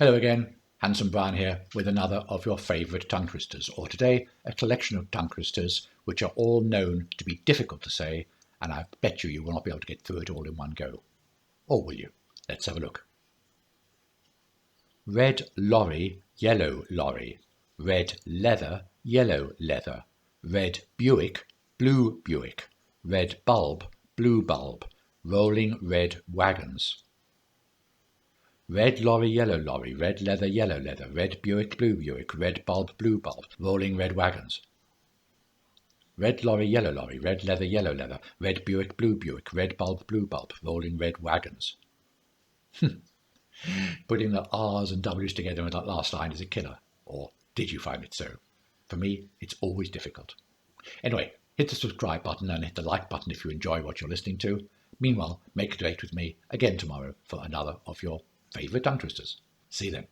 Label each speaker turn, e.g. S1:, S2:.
S1: Hello again, Handsome Brian here with another of your favourite tongue twisters, or today a collection of tongue twisters which are all known to be difficult to say, and I bet you will not be able to get through it all in one go. Or will you? Let's have a look. Red lorry, yellow lorry. Red leather, yellow leather. Red Buick, blue Buick. Red bulb, blue bulb. Rolling red wagons. Red lorry, yellow lorry, red leather, yellow leather, red Buick, blue Buick, red bulb, blue bulb, rolling red wagons. Red lorry, yellow lorry, red leather, yellow leather, red Buick, blue Buick, red bulb, rolling red wagons. Putting the R's and W's together in that last line is a killer. Or did you find it so? For me, it's always difficult. Anyway, hit the subscribe button and hit the like button if you enjoy what you're listening to. Meanwhile, make a date with me again tomorrow for another of your favourite tongue twisters. See you then.